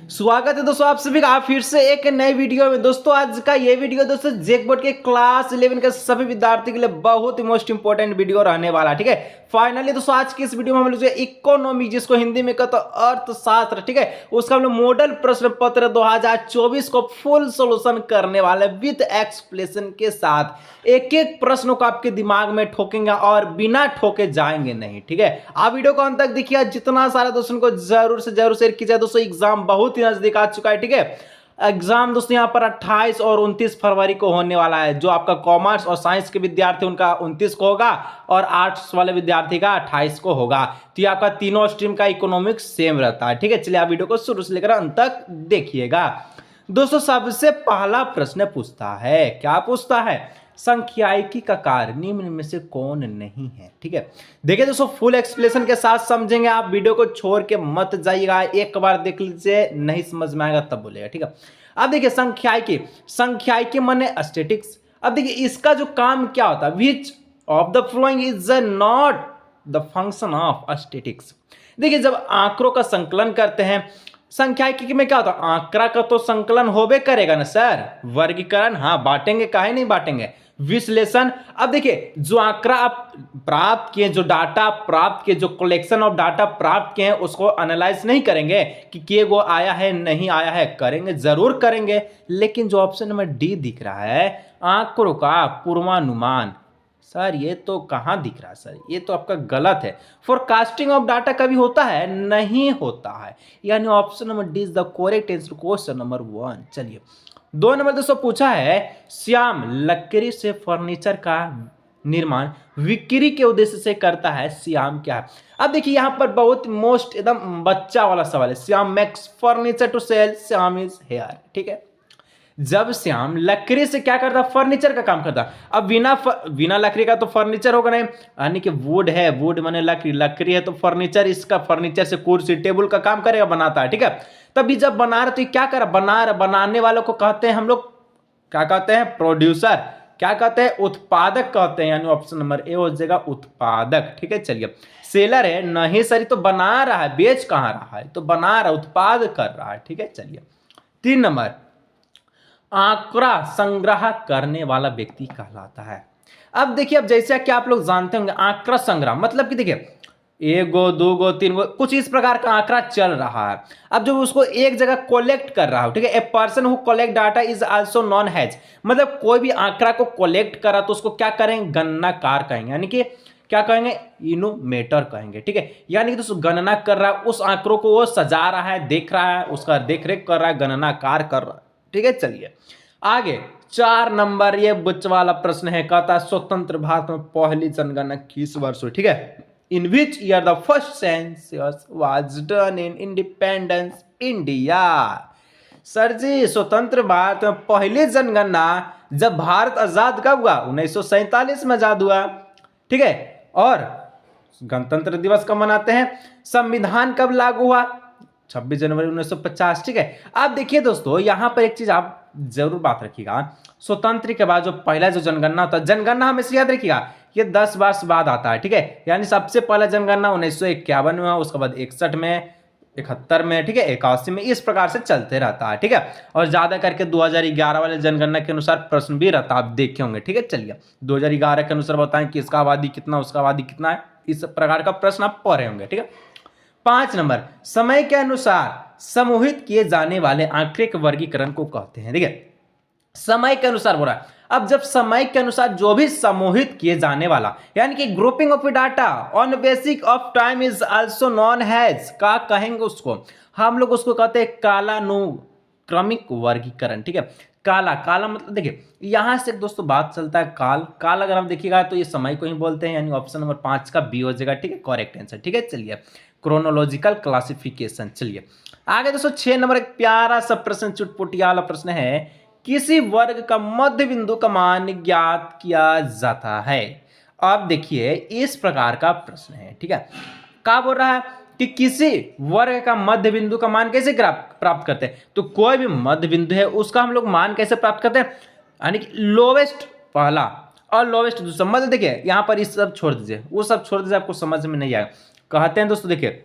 स्वागत है दोस्तों आप सभी का आप फिर से एक नई वीडियो में। दोस्तों आज का ये वीडियो दोस्तों जेकबोर्ड के क्लास 11 के सभी विद्यार्थी के लिए बहुत ही मोस्ट इंपोर्टेंट वीडियो रहने वाला है। ठीक है, फाइनली दोस्तों आज की इस वीडियो में हम लोग इकोनॉमी, जिसको हिंदी में कहते हैं अर्थशास्त्र, ठीक है, उसका हम लोग मॉडल प्रश्न पत्र 2024 को फुल सोल्यूशन करने वाले विद एक्सप्लेनेशन के साथ। एक एक प्रश्नों को आपके दिमाग में ठोकेंगे और बिना ठोके जाएंगे नहीं। ठीक है, आप वीडियो को अंत तक देखिए, जितना सारा दोस्तों को जरूर से जरूर शेयर कीजिए। दोस्तों एग्जाम बहुत ही नजदीक आ चुका है। ठीक है, एग्जाम दोस्तों यहाँ पर 28 और 29 फरवरी को होने वाला है। जो आपका कॉमर्स और साइंस के विद्यार्थी उनका 29 को होगा और आर्ट्स वाले विद्यार्थी का 28 को होगा। तो ये आपका तीनों स्ट्रीम का इकोनॉमिक्स सेम रहता है। ठीक है, चलिए आप वीडियो को शुरू से लेकर अंत तक देखिएगा। दोस्तों सबसे पहला प्रश्न पूछता है, क्या पूछता है? संख्यायिकी का कार्य निम्न में से कौन नहीं है? ठीक है, देखिए दोस्तों फुल एक्सप्लेनेशन के साथ समझेंगे। आप वीडियो को छोड़ के मत जाइएगा, एक बार देख लीजिए, नहीं समझ में आएगा तब बोलेगा। ठीक है, अब देखिए संख्यायिकी माने स्टैटिक्स। अब देखिए इसका जो काम क्या होता है, which of the following is not the function of statics. देखिए जब आंकड़ों का संकलन करते हैं, संख्यायिकी में क्या होता है, आंकड़ा का तो संकलन होबे करेगा ना सर। वर्गीकरण हाँ बांटेंगे, काहे नहीं बांटेंगे। विश्लेषण, अब देखिए जो आंकड़ा आप प्राप्त किए, जो डाटा प्राप्त किए, जो कलेक्शन ऑफ डाटा प्राप्त किए हैं, उसको एनालाइज नहीं करेंगे कि वो आया है नहीं आया है, करेंगे जरूर करेंगे। लेकिन जो ऑप्शन नंबर डी दिख रहा है, आंकड़ों का पूर्वानुमान, सर ये तो कहाँ दिख रहा है सर, ये तो आपका गलत है। फोरकास्टिंग ऑफ डाटा कभी होता है? नहीं होता है। यानी option number D is the correct answer, question number 1। चलिए 2 नंबर दोस्तों पूछा है, श्याम लकड़ी से फर्नीचर का निर्माण बिक्री के उद्देश्य से करता है, श्याम क्या है? अब देखिए यहाँ पर बहुत मोस्ट एकदम बच्चा वाला सवाल है। Shyam makes furniture to sell, Shyam is here. ठीक है, जब श्याम लकड़ी से क्या करता, फर्नीचर का काम करता। अब बिना लकड़ी का तो फर्नीचर होगा नहीं, यानी कि वुड है, वुड माने लकड़ी, लकड़ी है तो फर्नीचर, इसका फर्नीचर से कुर्सी टेबल का काम करेगा, बनाता है। ठीक है, तभी जब बना रहे तो क्या कर बनाने वालों को कहते हैं हम लोग, क्या कहते हैं, प्रोड्यूसर। क्या कहते हैं, उत्पादक कहते हैं। यानी ऑप्शन नंबर ए हो जाएगा उत्पादक। ठीक है, चलिए सेलर है नहीं सर, तो बना रहा है, बेच कहाँ रहा है, तो बना रहा, उत्पाद कर रहा है। ठीक है, चलिए 3 नंबर, आंकड़ा संग्रह करने वाला व्यक्ति कहलाता है। अब देखिए, अब जैसे कि आप लोग जानते होंगे, आंकड़ा संग्रह मतलब कि देखिए 1 गो 2 गो 3 गो कुछ इस प्रकार का आंकड़ा चल रहा है। अब जब उसको एक जगह कलेक्ट कर रहा हो, ठीक है, a person who collect data is also known has, मतलब कोई भी आंकड़ा को कलेक्ट करा तो उसको क्या करेंगे, गणनाकार कहेंगे। यानी कि क्या कहेंगे, इनोमेटर कहेंगे। ठीक है, यानी कि दोस्तों गणना कर रहा है, उस आंकड़ों को वो सजा रहा है, देख रहा है, उसका देखरेख कर रहा है, गणनाकार कर रहा है। ठीक है, चलिए आगे 4 नंबर, ये बुच्च वाला प्रश्न है, कहता है स्वतंत्र भारत में पहली जनगणना किस वर्ष हुई? ठीक है, in which year the first census was done in independence India. Sir ji स्वतंत्र भारत में पहली जनगणना जब भारत आजाद कब हुआ? 1947 में आजाद हुआ। ठीक है, और गणतंत्र दिवस कब मनाते हैं? संविधान कब लागू हुआ? 26 जनवरी 1950। ठीक है, अब देखिए दोस्तों यहाँ पर एक चीज आप जरूर बात रखिएगा, स्वतंत्र के बाद जो पहला जो जनगणना होता है, जनगणना हमेशा याद रखिएगा ये 10 वर्ष बाद आता है। ठीक है, यानी सबसे पहला जनगणना 1951 में, उसके बाद 61 में, 71 में, ठीक है, 81 में, इस प्रकार से चलते रहता है। ठीक है, और ज्यादा करके 2011 वाले जनगणना के अनुसार प्रश्न भी रहता है, आप देखे होंगे। ठीक है, चलिए 2011 के अनुसार बताएं कि इसका आबादी कितना, उसका आबादी कितना है, इस प्रकार का प्रश्न आप पढ़े होंगे। ठीक है, 5 नंबर, समय के अनुसार समूहित किए जाने वाले आंकड़े के वर्गीकरण को कहते हैं। ठीक है, समय के अनुसार बोला, अब जब समय के अनुसार जो भी समूहित किए जाने वाला, यानी कि grouping of data on basic of time is also known has, का कहेंगे उसको, हम लोग उसको कहते हैं कालानुक्रमिक वर्गीकरण। ठीक है, काला मतलब देखिए यहां से दोस्तों बात चलता है, काल अगर हम देखिएगा तो ये समय को ही बोलते हैं। यानी ऑप्शन नंबर 5 का बी हो जाएगा। ठीक है, करेक्ट आंसर। ठीक है, चलिए क्रोनोलॉजिकल क्लासिफिकेशन। चलिए आगे दोस्तों 6 नंबर, एक प्यारा सा प्रश्न, चुटपुटिया वाला प्रश्न है, किसी वर्ग का मध्य बिंदु का मान ज्ञात किया जाता है। अब देखिए इस प्रकार का प्रश्न है। ठीक है, क्या बोल रहा है कि किसी वर्ग का मध्य बिंदु का मान कैसे प्राप्त करते हैं? तो कोई भी मध्य बिंदु है उसका हम लोग मान कैसे प्राप्त करते हैं, यानी कि लोवेस्ट पहला और लोवेस्ट दूसरा। मतलब देखिए यहाँ पर इस सब छोड़ दीजिए, वो सब छोड़ दीजिए, आपको समझ में नहीं आएगा। कहते हैं दोस्तों देखिए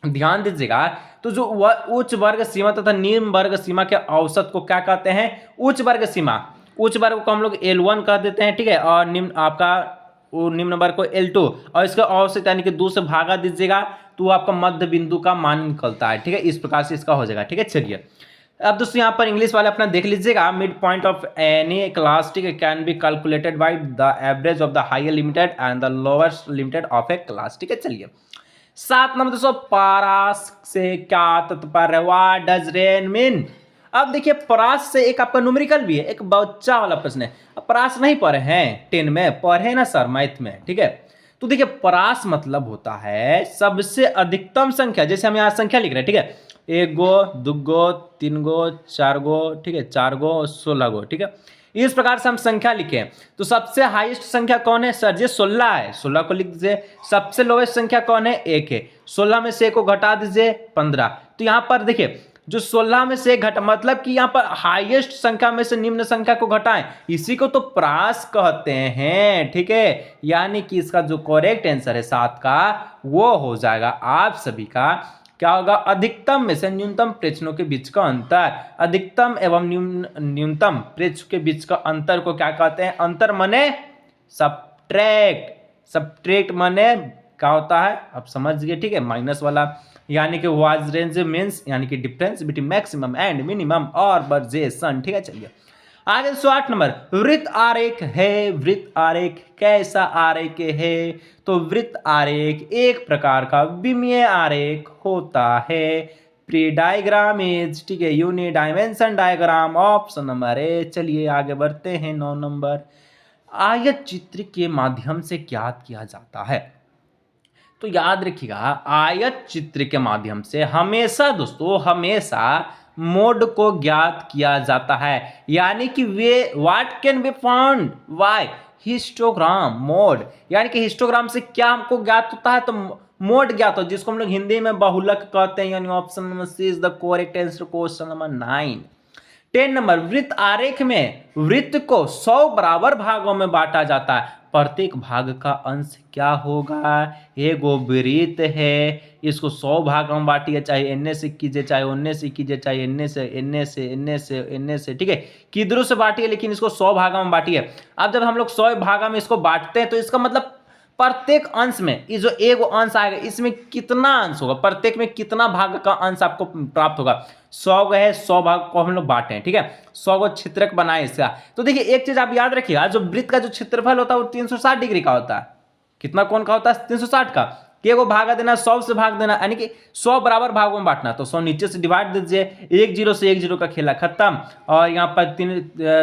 ध्यान दीजिएगा, तो तो जो उच्च वर्ग सीमा तथा निम्न वर्ग सीमा के औसत को क्या कहते हैं? उच्च वर्ग सीमा। उच्च वर्ग को हम लोग L1 कह देते हैं, ठीक है, और निम्न आपका वो निम्न वर्ग को L2, और इसका औसत यानी कि 2 से भागा दीजिएगा तो आपका मध्य बिंदु का मान निकलता है, ठीक है। इस प्रकार से इसका हो जाएगा, ठीक है। चलिए अब दोस्तों यहाँ पर इंग्लिश वाले अपना देख लीजिएगा। Mid point of any class, ठीक है, can be calculated by the average of the higher limited and the lowest limited of a class, ठीक है। चलिए 7 नंबर दोस्तों, पारास से क्या तात्पर्य? What does rain mean? अब देखिए परास से एक आपका न्यूमेरिकल भी है, एक बच्चा वाला प्रश्न है। अब परास नहीं पढ़े हैं 10 में, पढ़े ना सर मैथ में, ठीक है। तो देखिए परास मतलब होता है सबसे अधिकतम संख्या। जैसे हम यहाँ संख्या लिख रहे हैं, ठीक है, 1 गो 2 गो 3 गो 4 गो, ठीक है, 4 गो 16 गो, ठीक है। इस प्रकार से हम संख्या लिखें तो सबसे हाईएस्ट संख्या कौन है सर? जी 16 है, 16 को लिख दीजिए। सबसे लोएस्ट संख्या कौन है? 1 है। 16 में से 1 को घटा दीजिए 15। तो यहाँ पर देखिए जो 16 में से घटा मतलब कि यहाँ पर हाईएस्ट संख्या में से निम्न संख्या को घटाएं, इसी को तो प्रास कहते हैं, ठीक है। यानी कि इसका जो करेक्ट आंसर है 7 का वो हो जाएगा आप सभी का क्या होगा? अधिकतम में से न्यूनतम प्रेक्षणों के बीच का अंतर। अधिकतम एवं न्यूनतम प्रेक्ष के बीच का अंतर को क्या कहते हैं? अंतर माने सबट्रैक्ट। सबट्रैक्ट माने क्या होता है आप समझ गए, ठीक है, माइनस वाला। यानी कि वाज रेंज मीन्स यानी कि difference between maximum and minimum और वर्जेशन, ठीक है। चलिए आगे 108 नंबर, वृत्त आरेख है। वृत्त आरेख कैसा आरेख है? तो वृत्त आरेख एक प्रकार का विमीय आरेख होता है। प्री डायग्राम इज, ठीक है, uni dimension diagram. Option number A. चलिए आगे बढ़ते हैं 9 नंबर, आयत चित्र के माध्यम से ज्ञात किया जाता है। तो याद रखिएगा आयत चित्र के माध्यम से हमेशा दोस्तों हमेशा मोड को ज्ञात किया जाता है। यानी कि way what can be found by histogram mode. यानी कि हिस्टोग्राम से क्या हमको ज्ञात होता है? तो मोड ज्ञात हो, जिसको हम लोग हिंदी में बहुलक कहते हैं। यानी option number C is the correct answer, question number 9। 10 number, वृत्त आरेख में वृत्त को 100 बराबर भागों में बांटा जाता है। प्रत्येक भाग का अंश क्या होगा? एगो वृत्त है, इसको 100 भाग में बांटिए, चाहे इनने से कीजिए, चाहे उनने से कीजिए, चाहे इनने से इनने से इनने से इनने से, ठीक है, किधरों से बांटिए, लेकिन इसको 100 भागा में बांटिए। अब जब हम लोग 100 भागा में इसको बांटते हैं तो इसका मतलब प्रत्येक अंश में ये जो एक अंश आएगा इसमें कितना अंश होगा? प्रत्येक में कितना भाग का अंश आपको प्राप्त होगा? 100 है, 100 भाग को हम लोग बांटे हैं, ठीक है, 100 को क्षेत्रक बनाए इसका। तो देखिए एक चीज आप याद रखिएगा, जो वृत्त का जो क्षेत्रफल होता है वो 360 डिग्री का होता है। कितना कौन का होता है? 360 का। के को भागा देना, 100 से भाग देना, यानी कि 100 बराबर भागों में बांटना। तो 100 नीचे से डिवाइड दीजिए, 1 0 से 1 0 का खेला खत्म। और यहाँ पर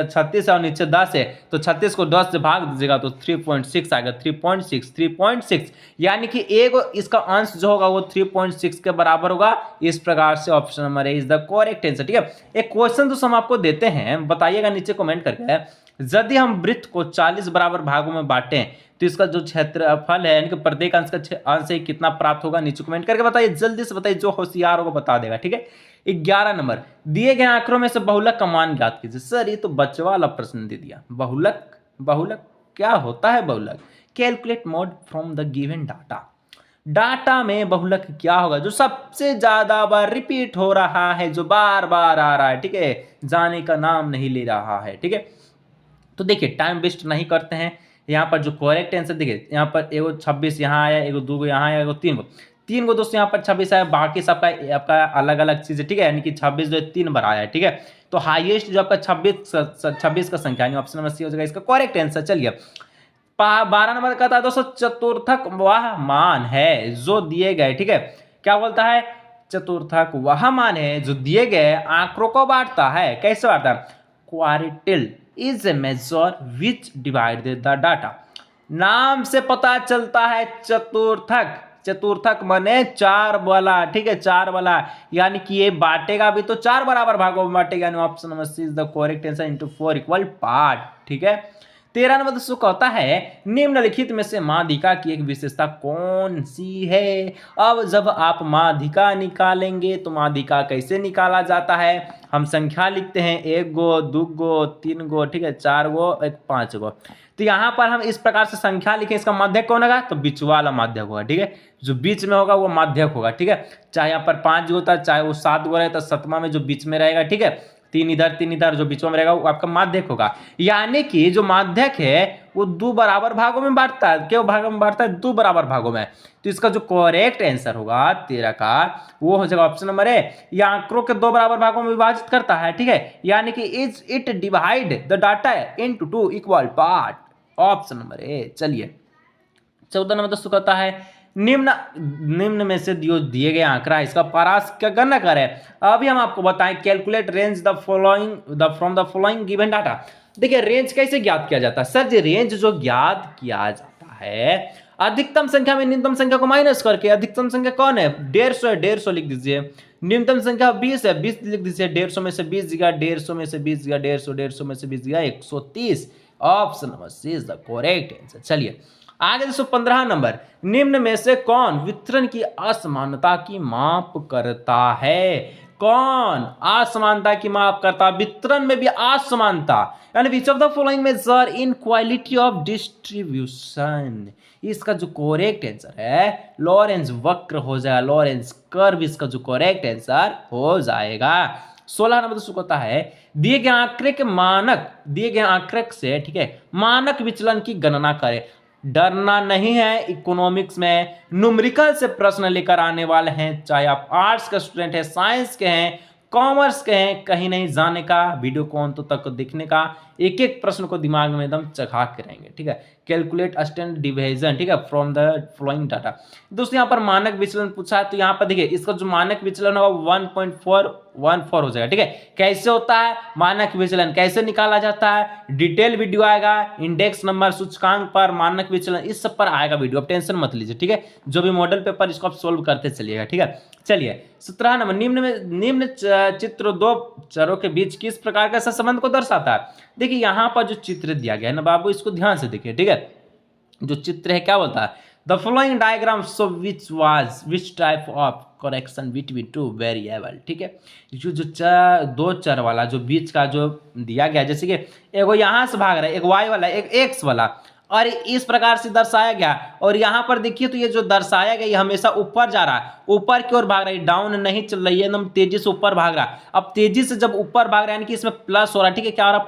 36 है और नीचे 10 है, तो 36 को 10 से भाग दीजिएगा तो 3.6 आएगा। 3.6 यानी कि एक इसका अंश जो होगा वो 3.6 के बराबर होगा। इस प्रकार से option number is the correct answer, ठीक है। एक क्वेश्चन तो हम आपको देते हैं, बताइएगा नीचे कमेंट करके। यदि हम वृत्त को 40 बराबर भागों में बांटें तो इसका जो क्षेत्रफल है यानी कि प्रत्येक अंश का अंश से कितना प्राप्त होगा? नीचे कमेंट करके बताइए, जल्दी से बताइए, जो होशियार होगा बता देगा, ठीक है। 11 नंबर, दिए गए आंकड़ों में से बहुलक का मान ज्ञात कीजिए। सर ये तो बच्चे वाला प्रश्न दे दिया। बहुलक क्या होता है? बहुलक calculate mode from the given data. Data में बहुलक क्या होगा? जो सबसे ज्यादा बार रिपीट हो रहा है, जो बार बार आ रहा है, ठीक है, जाने का नाम नहीं ले रहा है, ठीक है। तो देखिए टाइम वेस्ट नहीं करते हैं, यहाँ पर जो करेक्ट आंसर देखिए, यहाँ पर एगो 26 यहाँ आया, एगो 2 गो यहाँ आया, एगो 3 गो दोस्तों यहाँ पर 26 आया, बाकी सबका आपका अलग अलग चीज़ है, ठीक है। यानी कि 26 जो है 3 बार आया है, ठीक है। तो हाईएस्ट जो आपका 26 का संख्या यानी ऑप्शन नंबर सी हो जाएगा इसका करेक्ट आंसर। चलिए 12 नंबर का था दोस्तों, चतुर्थक वह मान है जो दिए गए, ठीक है, क्या बोलता है? चतुर्थक वह मान है जो दिए गए आंकड़ों को बांटता है। कैसे बांटता है? Quartile is a measure which divide the data. नाम से पता चलता है चतुर्थक। चतुर्थक माने 4 वाला, ठीक है, 4 वाला, यानी कि ये बांटेगा भी तो 4 बराबर भागों में बांटेगा। Option number C is the correct answer into 4 equal part, ठीक है। 13 नंबर दोस्तों कहता है निम्नलिखित में से माध्यिका की एक विशेषता कौन सी है? अब जब आप माध्यिका निकालेंगे तो माध्यिका कैसे निकाला जाता है? हम संख्या लिखते हैं, 1 गो 2 गो 3 गो, ठीक है, 4 गो 5 गो। तो यहाँ पर हम इस प्रकार से संख्या लिखें, इसका माध्यक कौन होगा, तो बीच वाला माध्यक होगा, ठीक है, जो बीच में होगा वो माध्यक होगा, ठीक है, चाहे यहाँ पर 5 होता है, चाहे वो 7 गो रहे, तो 7वां में जो बीच में रहेगा, ठीक है, 3 इधर जो बीच में रहेगा वो आपका माध्यक होगा। यानी कि जो माध्यक है वो 2 बराबर भागों में बांटता है, क्यों भागों में बांटता है, 2 बराबर भागों में। तो इसका जो करेक्ट आंसर होगा 13 का वो हो जाएगा ऑप्शन नंबर ए, ये आंकड़ों के 2 बराबर भागों में विभाजित करता है, ठीक है, यानी कि is it divide the data into 2 equal part, option number A. चलिए 14 नंबर दोस्तों कहता है निम्न में से दिए गए आंकड़ा इसका पारास का गणना करें। अभी हम आपको बताएं calculate range the from the following given data. देखिए रेंज कैसे ज्ञात किया जाता है सर जी, रेंज जो ज्ञात किया जाता है अधिकतम संख्या में न्यूनतम संख्या को माइनस करके। अधिकतम संख्या कौन है, 150 है, 150 लिख दीजिए। न्यूनतम संख्या 20 है, 20 लिख दीजिए। 150 में से 20 गया, 150 में से 20 गया, 150 में से 20 गया, 130। Option number C is the correct answer. चलिए आगे 215 नंबर, निम्न में से कौन वितरण की असमानता की माप करता है। कौन असमानता की माप करता, वितरण में भी असमानता, यानी which of the following measure inequality of distribution. इसका जो करेक्ट आंसर है लॉरेंस वक्र हो जाएगा, लॉरेंस कर्व इसका जो करेक्ट आंसर हो जाएगा। 16 नंबर दोस्तों कहता है दिए गए आंकड़े के मानक, दिए गए आंकड़े से, ठीक है, मानक विचलन की गणना करें। डरना नहीं है, इकोनॉमिक्स में न्यूमेरिकल से प्रश्न लेकर आने वाले हैं, चाहे आप आर्ट्स का स्टूडेंट है, साइंस के हैं, कॉमर्स के हैं, कहीं नहीं जाने का, वीडियो को अंत तक देखने का, एक एक प्रश्न को दिमाग में एकदम चखा के रहेंगे, ठीक है। कैलकुलेट स्टैंडर्ड डिवीजन, ठीक है, फ्रॉम द फ्लोइंग डाटा। दोस्तों यहाँ पर मानक विचलन पूछा है, तो यहाँ पर देखिए इसका जो मानक विचलन होगा 1.414 हो जाएगा, ठीक है। कैसे होता है मानक विचलन, कैसे निकाला जाता है, डिटेल वीडियो आएगा, इंडेक्स नंबर, सूचकांक पर, मानक विचलन, इस सब पर आएगा वीडियो, आप टेंशन मत लीजिए, ठीक है। जो भी मॉडल पेपर इसको आप सोल्व करते चलिएगा, ठीक है। चलिए 17 नंबर, निम्न चित्र दो चरों के बीच किस प्रकार का सहसंबंध को दर्शाता है। देखिए यहाँ पर जो चित्र दिया गया है ना बाबू, इसको ध्यान से देखिए, ठीक है। जो चित्र है क्या बोलता है, the following diagram show which type of correction between two variable, ठीक है। जो दो चर वाला जो बीच का जो दिया गया, जैसे कि एगो यहाँ से भाग रहा है, एक वाई वाला, एक एक्स वाला, और इस प्रकार से दर्शाया गया। और यहाँ पर देखिए तो ये जो दर्शाया गया ये हमेशा ऊपर जा रहा है, ऊपर की ओर भाग रहा है, डाउन नहीं चल रही है, एकदम तेजी से ऊपर भाग रहा है। अब तेजी से जब ऊपर भाग रहा है यानी कि इसमें प्लस हो रहा है, ठीक है, क्या हो रहा है,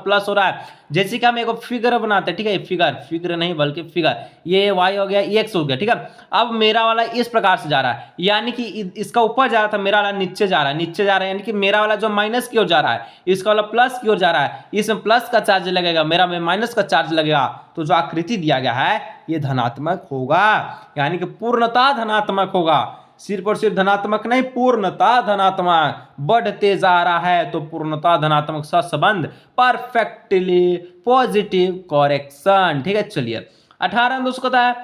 प्लस हो रहा है। जैसे कि हम एक फिगर बनाते हैं, ठीक है, फिगर नहीं बल्कि फिगर, ये वाई हो गया, एक्स हो गया, ठीक है। अब मेरा वाला इस प्रकार से जा रहा है, यानी कि इसका ऊपर जा रहा था, मेरा वाला नीचे जा रहा है, यानी कि मेरा वाला जो माइनस की ओर जा रहा है, इसका वाला प्लस की ओर जा रहा है, इसमें प्लस का चार्ज लगेगा, मेरा में माइनस का चार्ज लगेगा। तो जो आकृति दिया गया है ये धनात्मक होगा, यानी कि पूर्णतः धनात्मक होगा, सिर्फ और सिर्फ धनात्मक नहीं, पूर्णतः धनात्मक, बढ़ते जा रहा है तो पूर्णतः धनात्मक सहसंबंध, परफेक्टली पॉजिटिव करेक्शन, ठीक है। चलिए 18 में दोस्तों कहता है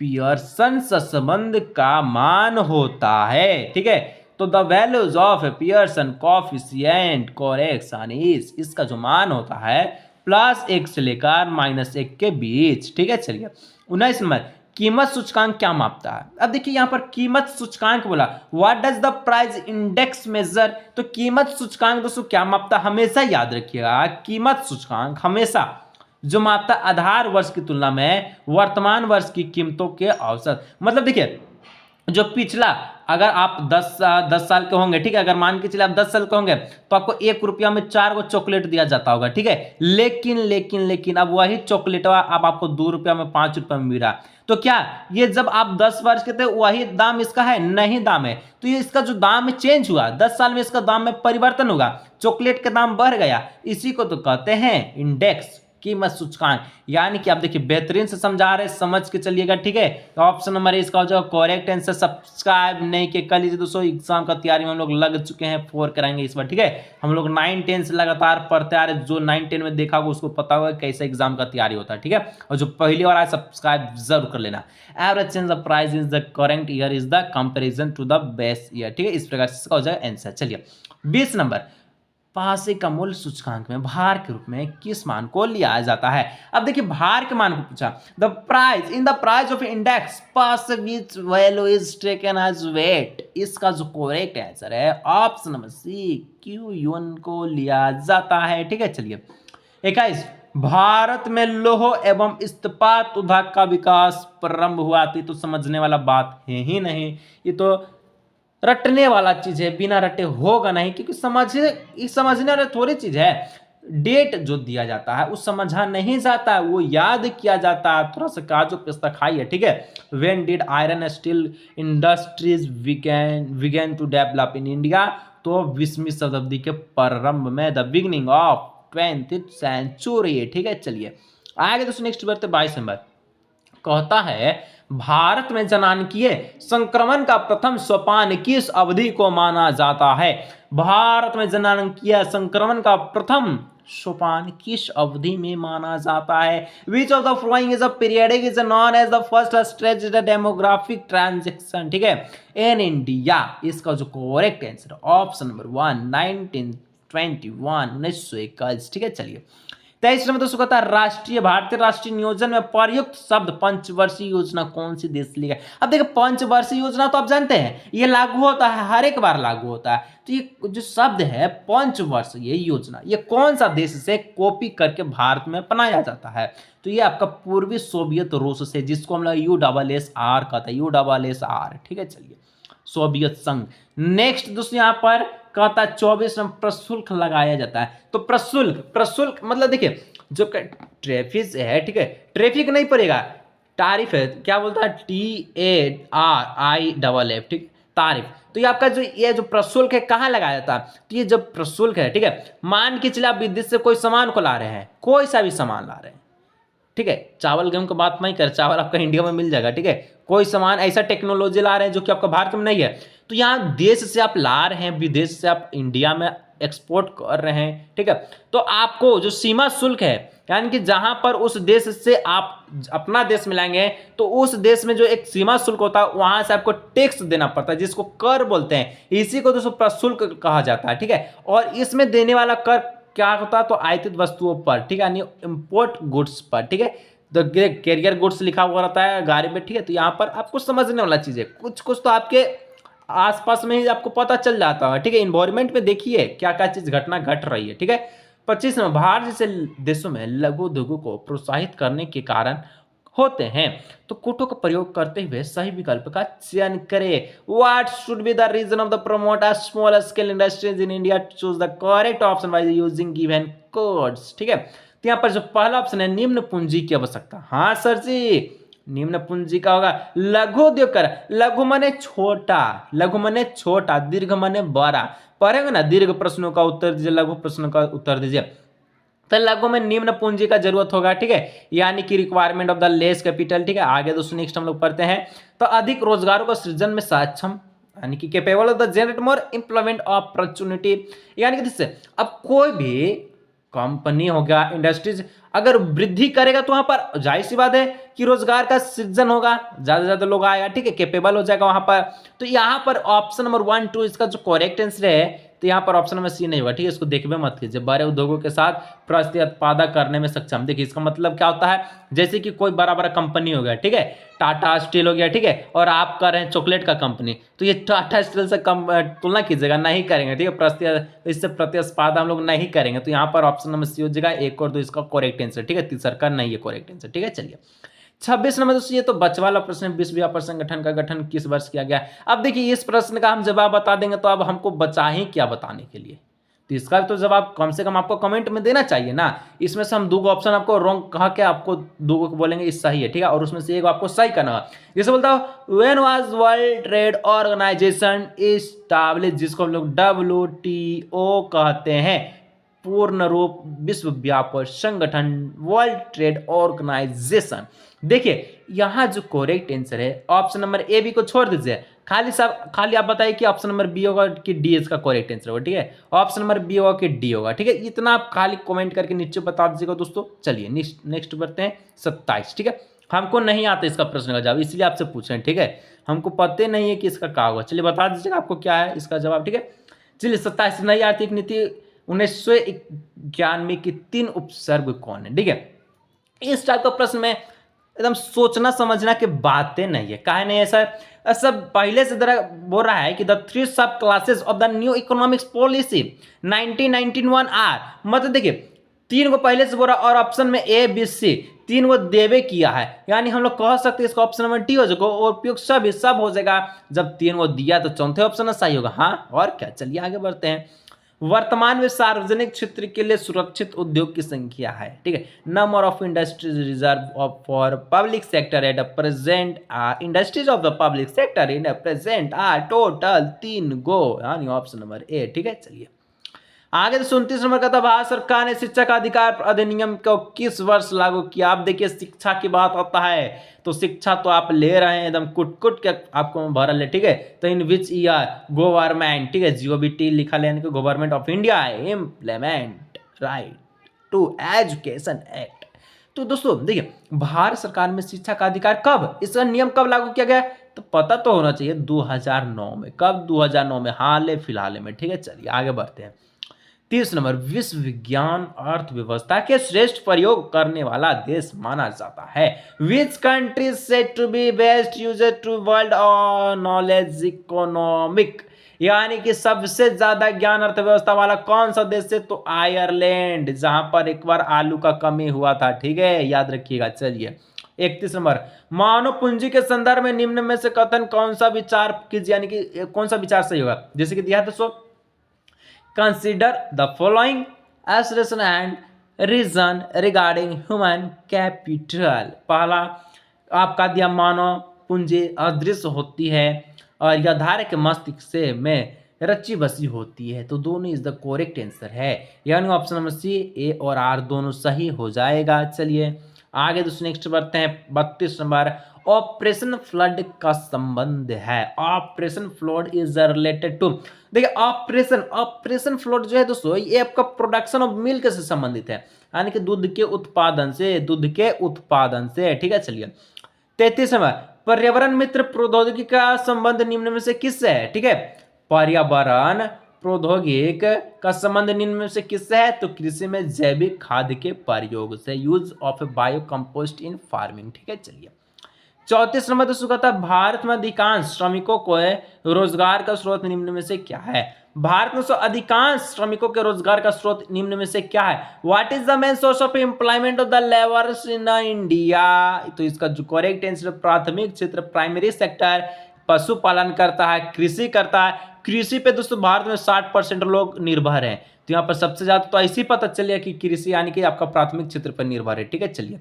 पियर्सन सहसंबंध का मान होता है, ठीक है। तो the values of Pearson coefficient correction is, इसका जो मान होता है +1 से लेकर -1 के बीच, ठीक है। चलिए 19 नंबर, कीमत सूचकांक क्या मापता है। अब देखिए यहाँ पर कीमत सूचकांक बोला, what does the price index major. तो कीमत सूचकांक दोस्तों क्या मापता, हमेशा याद रखिएगा, कीमत सूचकांक हमेशा जो मापता आधार वर्ष की तुलना में वर्तमान वर्ष की कीमतों के औसत। मतलब देखिए जो पिछला, अगर आप 10 साल के होंगे, ठीक है, अगर मान के चलिए आप 10 साल के होंगे तो आपको 1 रुपया में 4 गो चॉकलेट दिया जाता होगा, ठीक है। लेकिन अब वही चॉकलेट अब आपको 2 रुपया में 5 रुपया में मिल रहा। तो क्या ये जब आप 10 वर्ष के थे वही दाम इसका है, नहीं दाम है, तो ये इसका जो दाम चेंज हुआ, 10 साल में इसका दाम में परिवर्तन होगा, चॉकलेट का दाम बढ़ गया, इसी को तो कहते हैं इंडेक्स, कीमत सूचकांक। यानी कि आप देखिए बेहतरीन से समझा रहे, समझ के चलिएगा, ठीक है। तो ऑप्शन नंबर इसका हो जाएगा करेक्ट आंसर। सब्सक्राइब नहीं के कर लीजिए दोस्तों, एग्जाम का तैयारी में हम लोग लग चुके हैं, 4 कराएंगे इस बार, ठीक है। हम लोग 9-10 से लगातार पढ़ते आ रहे, जो 9-10 में देखा होगा उसको पता होगा कैसे एग्जाम का तैयारी होता है, ठीक है। और जो पहली बार आए सब्सक्राइब जरूर कर लेना। Average change the price is the current year is the comparison to the best year, ठीक है। इस प्रकार से इसका हो जाएगा आंसर। चलिए 20 नंबर, पासे का मूल्य सूचकांक में भार के रूप में किस मान को लिया जाता है। अब देखिए भार के मान को पूछा, the price in the price of index पासे which value is taken as weight. इसका जो करेक्ट आंसर है ऑप्शन नंबर सी, क्यू यून को लिया जाता है, ठीक है। चलिए 21, भारत में लौह एवं इस्पात उद्योग का विकास प्रारंभ हुआ थी। तो समझने वाला बात है ही नहीं, ये तो रटने वाला चीज है, बिना रटे होगा नहीं, क्योंकि समझने वाला थोड़ी चीज है। डेट जो दिया जाता है वो समझा नहीं जाता है, वो याद किया जाता है। थोड़ा सा काजू पिस्ता खाइए, ठीक है। When did iron steel industries begin to develop in India? तो 20वीं शताब्दी के प्रारंभ में, the beginning of 20th century, ठीक है। चलिए आगे दोस्तों नेक्स्ट बढ़ते 22 नंबर। कहता है भारत में जनानकीय संक्रमण का प्रथम सोपान किस अवधि को माना जाता है? भारत में जनानकीय संक्रमण का प्रथम सोपान किस अवधि में माना जाता है? Which of the following is a periodic is known as the first stage the demographic transaction, ठीक है, इन इंडिया। इसका जो करेक्ट आंसर ऑप्शन नंबर 1 1921, ठीक है। चलिए 23 नंबर दोस्तों कहता है भारतीय राष्ट्रीय नियोजन में प्रयुक्त शब्द पंचवर्षीय योजना कौन सी देश ली गई? अब देखिए पंचवर्षीय योजना तो आप जानते हैं ये लागू होता है, हर एक बार लागू होता है। तो ये जो शब्द है पंचवर्षीय योजना, ये कौन सा देश से कॉपी करके भारत में अपनाया जाता है? तो ये आपका पूर्वी सोवियत रूस से, जिसको हम लोग USSR कहते हैं, USSR, ठीक है। चलिए सोवियत संघ। नेक्स्ट दोस्तों यहाँ पर कहता है 24 में प्रशुल्क लगाया जाता है। तो प्रशुल्क मतलब देखिए जो ट्रैफिक है, ठीक है, ट्रैफिक नहीं पड़ेगा, तारीफ है, क्या बोलता है TARIFF, ठीक, तारीफ। तो ये आपका जो प्रशुल्क है कहाँ लगाया जाता है? तो ये जब प्रशुल्क है, ठीक है, मान के चलिए आप विदेश से कोई सामान को ला रहे हैं, कोई सा भी सामान ला रहे हैं, ठीक है, चावल गेहूं की बात नहीं कर, चावल आपका इंडिया में मिल जाएगा, ठीक है। कोई सामान ऐसा टेक्नोलॉजी ला रहे हैं जो कि आपका भारत में नहीं है, तो यहाँ देश से आप ला रहे हैं, विदेश से आप इंडिया में एक्सपोर्ट कर रहे हैं, ठीक है। तो आपको जो सीमा शुल्क है, यानी कि जहां पर उस देश से आप अपना देश में लाएंगे तो उस देश में जो एक सीमा शुल्क होता है वहां से आपको टैक्स देना पड़ता है, जिसको कर बोलते हैं। इसी को दोस्तों प्रशुल्क कहा जाता है, ठीक है। और इसमें देने वाला कर क्या होता है? तो आयातित वस्तुओं पर, ठीक है, यानी इंपोर्ट गुड्स पर, ठीक है। तो कैरियर गुड्स लिखा हुआ रहता है गाड़ी में, ठीक है। तो यहाँ पर आपको समझने वाला चीज है, कुछ तो आपके आसपास में ही आपको पता चल जाता है, ठीक है। इन्वायरमेंट में देखिए क्या क्या चीज घटना घट रही है, ठीक है। 25 में भारत जैसे देशों में लघु उद्योगों को प्रोत्साहित करने के कारण होते हैं, तो कोटों का प्रयोग करते हुए सही विकल्प का चयन करें। What should be the reason of the promote a small scale industries in India? Choose the correct option by using given codes, ठीक है। तो यहाँ पर जो पहला ऑप्शन है निम्न पूंजी की आवश्यकता, हाँ सर जी, निम्न पूंजी का होगा लघु उद्योग कर। लघु माने छोटा, दीर्घ माने बड़ा। पढ़ेंगे ना, दीर्घ प्रश्नों का उत्तर दीजिए, लघु प्रश्नों का उत्तर दीजिए। तो लघु में निम्न पूंजी का जरूरत होगा, ठीक है, यानी कि requirement of the less capital, ठीक है। आगे दोस्तों नेक्स्ट हम लोग पढ़ते हैं, तो अधिक रोजगारों का सृजन में सक्षम, यानी कि capable of the generate more employment opportunity, यानी कि जिससे अब कोई भी कंपनी हो गया, इंडस्ट्रीज अगर वृद्धि करेगा तो वहां पर जाहिर सी बात है कि रोजगार का सृजन होगा, ज्यादा से ज्यादा लोग आएगा, ठीक है, कैपेबल हो जाएगा वहां पर। तो यहाँ पर ऑप्शन नंबर 1, 2 इसका जो करेक्ट आंसर है, तो यहाँ पर ऑप्शन नंबर सी नहीं होगा, ठीक है। इसको देखिए मत कीजिए, बड़े उद्योगों के साथ प्रतिस्पर्धा करने में सक्षम। देखिए इसका मतलब क्या होता है, जैसे कि कोई बड़ा बड़ा कंपनी हो गया, ठीक है, टाटा स्टील हो गया, ठीक है, और आप कर रहे हैं चॉकलेट का कंपनी, तो ये टाटा स्टील से कम तुलना कीजिएगा, नहीं करेंगे, ठीक है, इससे प्रतिस्पर्धा हम लोग नहीं करेंगे। तो यहाँ पर ऑप्शन नंबर सी हो जाएगा, 1 और 2 इसका करेक्ट आंसर, ठीक है, तीसरा का नहीं है करेक्ट आंसर, ठीक है। चलिए 26 नंबर दोस्तों, ये तो बच वाला प्रश्न, विश्व व्यापार संगठन का गठन किस वर्ष किया गया? अब देखिए इस प्रश्न का हम जवाब बता देंगे तो अब हमको बचा ही क्या बताने के लिए, तो इसका तो जवाब कम से कम आपको कमेंट में देना चाहिए ना। इसमें से हम 2 ऑप्शन आपको रॉन्ग कहा के आपको 2 बोलेंगे इस सही है, ठीक है, और उसमें से एक आपको सही करना है। जैसे बोलता हूं when was world trade organisation establish, जिसको हम लोग WTO कहते हैं, पूर्ण रूप विश्व व्यापार संगठन, वर्ल्ड ट्रेड ऑर्गेनाइजेशन। देखिए यहां जो करेक्ट आंसर है ऑप्शन नंबर ए बी को छोड़ दीजिए, खाली आप बताइए कि ऑप्शन नंबर बी होगा कि डी इसका करेक्ट आंसर होगा, ठीक है, ऑप्शन नंबर बी होगा कि डी होगा, ठीक है। इतना आप खाली कमेंट करके नीचे बता दीजिएगा दोस्तों। चलिए नेक्स्ट बढ़ते हैं 27, ठीक है। हमको नहीं आता इसका प्रश्न का जवाब, इसलिए आपसे पूछे, ठीक है, हमको पता नहीं है कि इसका क्या होगा। चलिए बता दीजिएगा आपको क्या है इसका जवाब, ठीक है। चलिए 27 नई आर्थिक नीति 1991 की 3 उपसर्ग कौन है, ठीक है। इस टाइप का प्रश्न में एकदम सोचना समझना की बातें नहीं है, काहे नहीं ऐसा सब पहले से तरह बोल रहा है कि the 3 sub classes of the new economics policy 1991 are, मतलब देखिए तीन को पहले से बोला और ऑप्शन में ए बी सी तीन को देवे किया है, यानी हम लोग कह सकते हैं इसका ऑप्शन नंबर डी हो जाएगा और उपयुक्त सब हो जाएगा। जब तीन को दिया तो चौथे ऑप्शन सही होगा। हाँ और क्या, चलिए आगे बढ़ते हैं। वर्तमान में सार्वजनिक क्षेत्र के लिए सुरक्षित उद्योग की संख्या है, ठीक है। Number of industries reserve for public sector at present industries of the public sector in present total 3 गो, यानी ऑप्शन नंबर ए, ठीक है। चलिए आगे 29 नंबर का था, भारत सरकार ने शिक्षा का अधिकार अधिनियम को किस वर्ष लागू किया। आप देखिए शिक्षा की बात आता है तो शिक्षा तो आप ले रहे हैं एकदम कुट कुट के आपको भरल है, ठीक है। तो इन विच ईयर गवर्नमेंट, ठीक है, जीओबीटी लिखा लेने को government of India implement right to education act. तो दोस्तों देखिए भारत सरकार में शिक्षा का अधिकार कब, इसका नियम कब लागू किया गया तो पता तो होना चाहिए 2009 में। कब, 2009 में, हाल फिलहाल में, ठीक है। चलिए आगे बढ़ते हैं। 30 नंबर, विश्व विज्ञान अर्थव्यवस्था के श्रेष्ठ प्रयोग करने वाला देश माना जाता है। Which country said to be best user to world knowledge economic, यानी कि सबसे ज्यादा ज्ञान अर्थव्यवस्था वाला कौन सा देश है तो आयरलैंड, जहां पर एक बार आलू का कमी हुआ था, ठीक है, याद रखिएगा। चलिए 31 नंबर, मानव पूंजी के संदर्भ में निम्न में से कथन कौन सा विचार कीजिए, यानी कि कौन सा विचार सही होगा। जैसे कि दिया दोस्तों, consider the following assertion and reason regarding human capital। पहला आपका दिया मानव पूंजी अदृश्य होती है और यह धार्य के मस्तिष्क से में रची बसी होती है, तो दोनों इज द करेक्ट आंसर है, यानी ऑप्शन नंबर सी, ए और आर दोनों सही हो जाएगा। चलिए आगे दूसरे नेक्स्ट बढ़ते हैं। 32 नंबर, ऑपरेशन फ्लड का संबंध है। Operation flood is related to, देखिए ऑपरेशन फ्लड जो है दोस्तों ये आपका प्रोडक्शन ऑफ मिल्क से संबंधित है, यानी कि दूध के उत्पादन से, ठीक है। चलिए 33 नंबर, पर्यावरण मित्र प्रौद्योगिकी का संबंध निम्न में से किससे है, ठीक है। पर्यावरण प्रौद्योगिकी का संबंध निम्न में से किससे है तो कृषि में जैविक खाद के प्रयोग से, use of bio compost in farming, ठीक है। चलिए 34 नंबर दोस्तों कहता है, भारत में अधिकांश श्रमिकों को रोजगार का स्रोत निम्न में से क्या है। भारत में अधिकांश श्रमिकों के रोजगार का स्रोत निम्न में से क्या है। What is the main source of employment of the labours in India, तो इसका जो करेक्ट आंसर प्राथमिक क्षेत्र प्राइमरी सेक्टर पशुपालन करता है, कृषि करता है। कृषि पे दोस्तों भारत में 60% लोग निर्भर हैं, तो यहाँ पर सबसे ज्यादा तो ऐसे ही पता चलिए कि कृषि यानी कि आपका प्राथमिक क्षेत्र पर निर्भर है, ठीक है। चलिए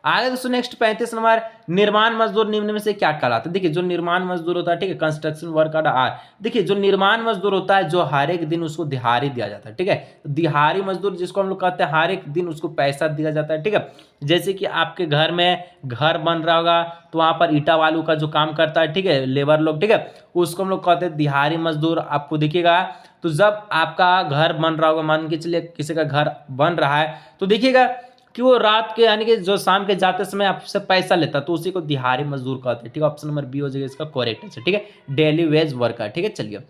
आगे दोस्तों नेक्स्ट 35 नंबर, निर्माण मजदूर निम्न में से क्या कहलाता है। देखिए जो निर्माण मजदूर होता है, ठीक है, कंस्ट्रक्शन वर्कर आर, देखिए जो निर्माण मजदूर होता है जो हर एक दिन उसको दिहाड़ी दिया जाता है, ठीक है। दिहाड़ी मजदूर जिसको हम लोग कहते हैं हर एक दिन उसको पैसा दिया जाता है, ठीक है। जैसे कि आपके घर में घर बन रहा होगा तो वहां पर ईटा वालू का जो काम करता है, ठीक है, लेबर लोग, ठीक है, उसको हम लोग कहते हैं दिहाड़ी मजदूर। आपको देखिएगा तो जब आपका घर बन रहा होगा, मान के चलिए किसी का घर बन रहा है, तो देखिएगा कि वो रात के यानी कि जो शाम के जाते समय आपसे पैसा लेता तो उसी को दिहाड़ी मजदूर कहते हैं, ठीक है। ऑप्शन नंबर बी हो जाएगा इसका करेक्ट आंसर, ठीक है, डेली वेज वर्कर, ठीक है। चलिए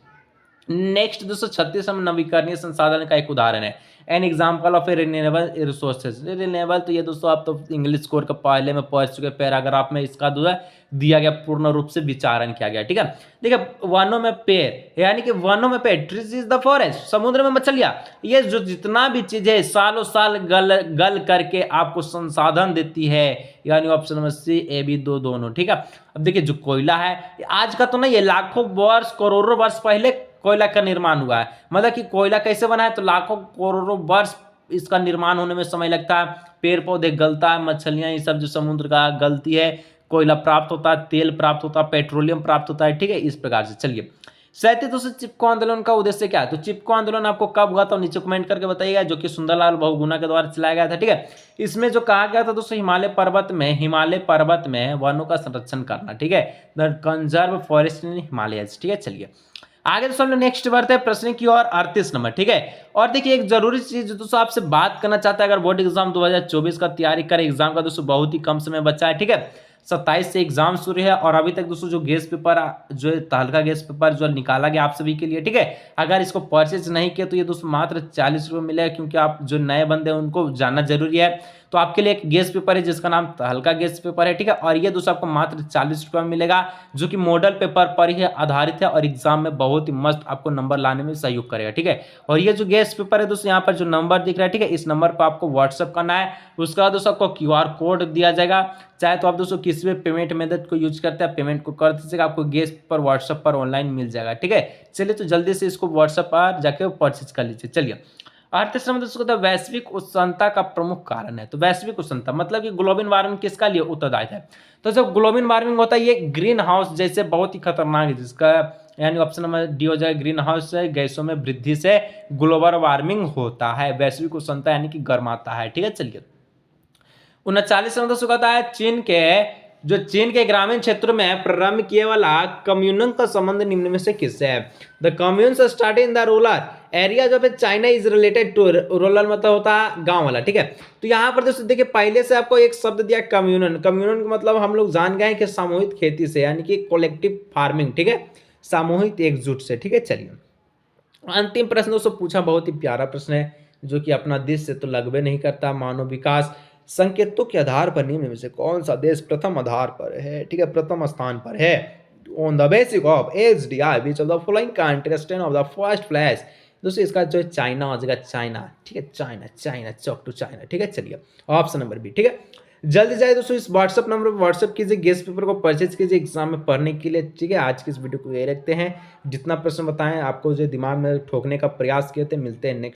नेक्स्ट 236 नवीकरणीय संसाधन का एक उदाहरण है, an example of A renewable resources. Renewable तो ये दोस्तों आप तो इंग्लिश कोर का पहले में पढ़ चुके पैराग्राफ में इसका जो है दिया गया पूर्ण रूप से विचारण किया गया, ठीक है। देखिए वनों में पेड़, यानी कि वनों में पेड़, ट्रीज इज द फॉरेस्ट, समुद्र में मछलियां, ये जो जितना भी चीज है सालों साल गल करके आपको संसाधन देती है, यानी ऑप्शन नंबर सी, ए, बी दोनों, ठीक है। अब देखिए जो कोयला है आज का तो नहीं, ये लाखों वर्ष करोड़ों वर्ष पहले कोयला का निर्माण हुआ है। मतलब कि कोयला कैसे बना है तो लाखों करोड़ों वर्ष इसका निर्माण होने में समय लगता है, पेड़ पौधे गलता है, मछलियां ये सब जो समुद्र का गलती है, कोयला प्राप्त होता है, तेल प्राप्त होता है, पेट्रोलियम प्राप्त होता है, ठीक है, इस प्रकार से। चलिए 37 दोस्तों, चिपको आंदोलन का उद्देश्य क्या है तो चिपको आंदोलन आपको कब हुआ था नीचे कमेंट करके बताइएगा, जो कि सुंदरलाल बहुगुणा के द्वारा चलाया गया था, ठीक है। इसमें जो कहा गया था दोस्तों हिमालय पर्वत में वनों का संरक्षण करना, ठीक है, the conserve forest in Himalayas, ठीक है। चलिए आगे दोस्तों नेक्स्ट बढ़ते हैं प्रश्न की और 38 नंबर, ठीक है। और देखिए एक जरूरी चीज दोस्तों आपसे बात करना चाहता है, अगर बोर्ड एग्जाम 2024 का तैयारी करें, एग्जाम का दोस्तों बहुत ही कम समय बचा है, ठीक है। 27 से एग्जाम शुरू है और अभी तक दोस्तों जो गेस्ट पेपर जो तहलका गेस्ट पेपर जो निकाला गया आप सभी के लिए, ठीक है, अगर इसको परचेज नहीं किया तो ये दोस्तों मात्र 40 रुपये मिलेगा, क्योंकि आप जो नए बंदे हैं उनको जानना जरूरी है। तो आपके लिए एक गेस्ट पेपर है जिसका नाम हल्का गेस्ट पेपर है, ठीक है। और ये दोस्तों आपको मात्र 40 रुपये में मिलेगा, जो कि मॉडल पेपर पर ही आधारित है और एग्जाम में बहुत ही मस्त आपको नंबर लाने में सहयोग करेगा, ठीक है। और ये जो गेस्ट पेपर है दोस्तों, यहाँ पर जो नंबर दिख रहा है, ठीक है, इस नंबर पर आपको व्हाट्सअप करना है। उसके बाद दोस्तों आपको QR कोड दिया जाएगा, चाहे तो आप दोस्तों किसी भी पेमेंट मेथड को यूज करते हैं, पेमेंट को कर दीजिएगा, आपको गेस्ट पर व्हाट्सएप पर ऑनलाइन मिल जाएगा, ठीक है। चलिए तो जल्दी से इसको व्हाट्सएप पर जाके परचेज कर लीजिए। चलिए, और तीसरा मतलब इसको वैश्विक उष्णता का प्रमुख कारण है। तो वैश्विक उष्णता मतलब कि ग्लोबल वार्मिंग किसका लिए उत्तरदायी है? तो जब ग्लोबल वार्मिंग होता है ये ग्रीन हाउस जैसे बहुत ही खतरनाक है, जिसका यानी ऑप्शन नंबर डी हो जाएगा, ग्रीन हाउस गैसों में वृद्धि से ग्लोबल वार्मिंग होता है, वैश्विक उष्णता यानी कि गर्माता है, ठीक है। चलिए 39 नंबर कहता है चीन के ग्रामीण क्षेत्रों में प्रारंभ किए वाला कम्युनल का संबंध निम्न में से किससे है? The communes start in the rural area, जो है China is related to rural मतलब होता है गांव वाला, ठीक है। तो यहाँ पर दोस्तों देखिए पहले से आपको एक शब्द दिया कम्युनल, कम्युनल का मतलब हम लोग जान गए कि सामूहिक खेती से, यानी कि कलेक्टिव फार्मिंग, ठीक है, सामूहिक एकजुट से, ठीक है। चलिए अंतिम प्रश्न दोस्तों पूछा, बहुत ही प्यारा प्रश्न है जो कि अपना देश से तो लगभग नहीं करता। मानव विकास संकेतों के आधार पर निम्न में से कौन सा देश प्रथम आधार पर है, ठीक है, प्रथम स्थान पर है? On the basic of HDI which of the following country stand of the first place? दोस्तों इसका जो है चाइना हो जाएगा, चाइना, ठीक है, चाइना, चाइना, चौक टू चाइना, ठीक है। चलिए ऑप्शन नंबर बी, ठीक है। जल्दी जाए दोस्तों इस व्हाट्सअप नंबर पर व्हाट्सअप कीजिए, गेस्ट पेपर को परचेज कीजिए एग्जाम में पढ़ने के लिए, ठीक है। आज की इस वीडियो को यही रखते हैं, जितना प्रश्न बताएं आपको जो दिमाग में ठोकने का प्रयास किए थे। मिलते हैं नेक्स्ट